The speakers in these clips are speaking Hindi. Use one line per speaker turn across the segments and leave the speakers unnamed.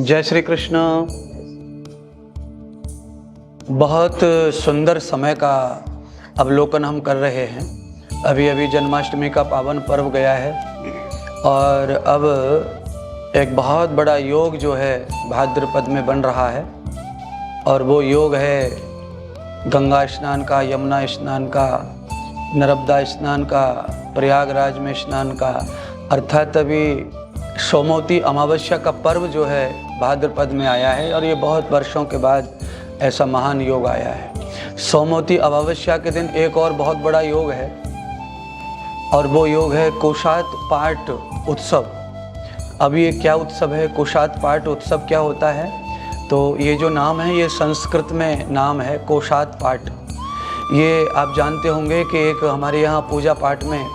जय श्री कृष्ण। बहुत सुंदर समय का अवलोकन हम कर रहे हैं। अभी अभी जन्माष्टमी का पावन पर्व गया है और अब एक बहुत बड़ा योग जो है भाद्रपद में बन रहा है और वो योग है गंगा स्नान का, यमुना स्नान का, नर्मदा स्नान का, प्रयागराज में स्नान का, अर्थात अभी सोमवती अमावस्या का पर्व जो है भाद्रपद में आया है और ये बहुत वर्षों के बाद ऐसा महान योग आया है। सोमवती अमावस्या के दिन एक और बहुत बड़ा योग है और वो योग है कुशात पाठ उत्सव। अब ये क्या उत्सव है? कुशात पाठ उत्सव क्या होता है? तो ये जो नाम है ये संस्कृत में नाम है कुशात पाठ। ये आप जानते होंगे कि एक हमारे यहाँ पूजा पाठ में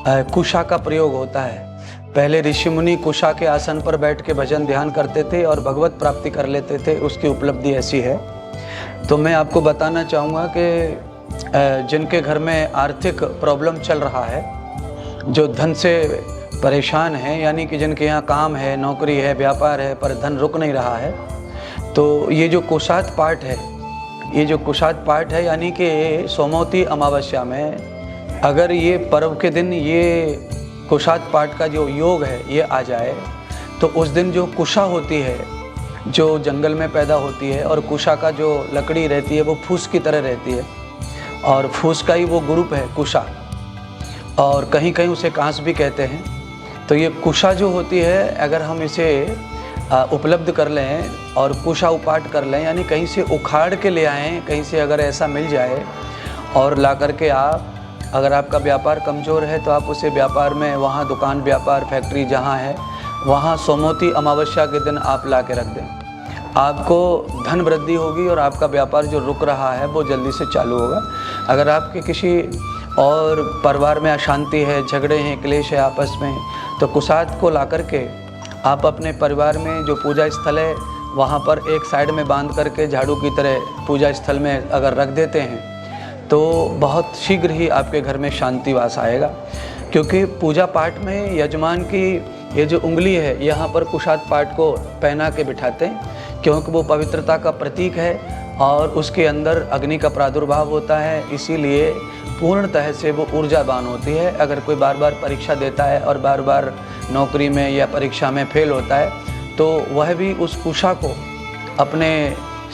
कुशा का प्रयोग होता है। पहले ऋषि मुनि कुशा के आसन पर बैठ के भजन ध्यान करते थे और भगवत प्राप्ति कर लेते थे, उसकी उपलब्धि ऐसी है। तो मैं आपको बताना चाहूँगा कि जिनके घर में आर्थिक प्रॉब्लम चल रहा है, जो धन से परेशान हैं, यानी कि जिनके यहाँ काम है, नौकरी है, व्यापार है पर धन रुक नहीं रहा है, तो ये जो कुशात पाठ है, ये जो कुशात पाठ है यानी कि सोमवती अमावस्या में अगर ये पर्व के दिन ये कुशात पाठ का जो योग है ये आ जाए तो उस दिन जो कुशा होती है, जो जंगल में पैदा होती है, और कुशा का जो लकड़ी रहती है वो फूस की तरह रहती है और फूस का ही वो ग्रुप है कुशा, और कहीं कहीं उसे कांस भी कहते हैं। तो ये कुशा जो होती है अगर हम इसे उपलब्ध कर लें और कुशा उपाट कर लें, यानी कहीं से उखाड़ के ले आएँ, कहीं से अगर ऐसा मिल जाए और ला करके आप, अगर आपका व्यापार कमज़ोर है तो आप उसे व्यापार में, वहाँ दुकान, व्यापार, फैक्ट्री जहाँ है वहाँ सोमवती अमावस्या के दिन आप ला के रख दें। आपको धन वृद्धि होगी और आपका व्यापार जो रुक रहा है वो जल्दी से चालू होगा। अगर आपके किसी और परिवार में अशांति है, झगड़े हैं, क्लेश है आपस में, तो कुशात को ला करके आप अपने परिवार में जो पूजा स्थल है वहाँ पर एक साइड में बांध करके झाड़ू की तरह पूजा स्थल में अगर रख देते हैं तो बहुत शीघ्र ही आपके घर में शांति वास आएगा। क्योंकि पूजा पाठ में यजमान की ये जो उंगली है यहाँ पर कुशात पाठ को पहना के बिठाते हैं, क्योंकि वो पवित्रता का प्रतीक है और उसके अंदर अग्नि का प्रादुर्भाव होता है, इसीलिए पूर्णतः से वो ऊर्जावान होती है। अगर कोई बार बार परीक्षा देता है और बार बार नौकरी में या परीक्षा में फेल होता है तो वह भी उस कुशा को अपने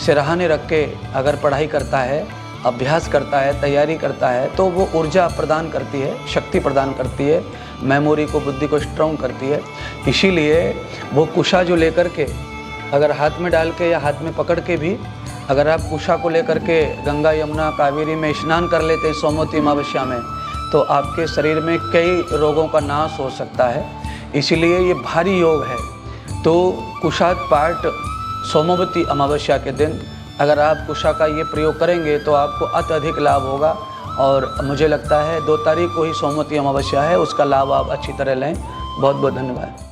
सिरहाने रख के अगर पढ़ाई करता है, अभ्यास करता है, तैयारी करता है तो वो ऊर्जा प्रदान करती है, शक्ति प्रदान करती है, मेमोरी को, बुद्धि को स्ट्रॉन्ग करती है। इसीलिए वो कुशा जो लेकर के अगर हाथ में डाल के या हाथ में पकड़ के भी अगर आप कुशा को लेकर के गंगा, यमुना, कावेरी में स्नान कर लेते हैं सोमवती अमावस्या में तो आपके शरीर में कई रोगों का नाश हो सकता है। इसीलिए ये भारी योग है। तो कुशात पाठ सोमवती अमावस्या के दिन अगर आप कुशा का ये प्रयोग करेंगे तो आपको अत्यधिक लाभ होगा और मुझे लगता है 2 तारीख को ही सोमवती अमावस्या है, उसका लाभ आप अच्छी तरह लें। बहुत बहुत धन्यवाद।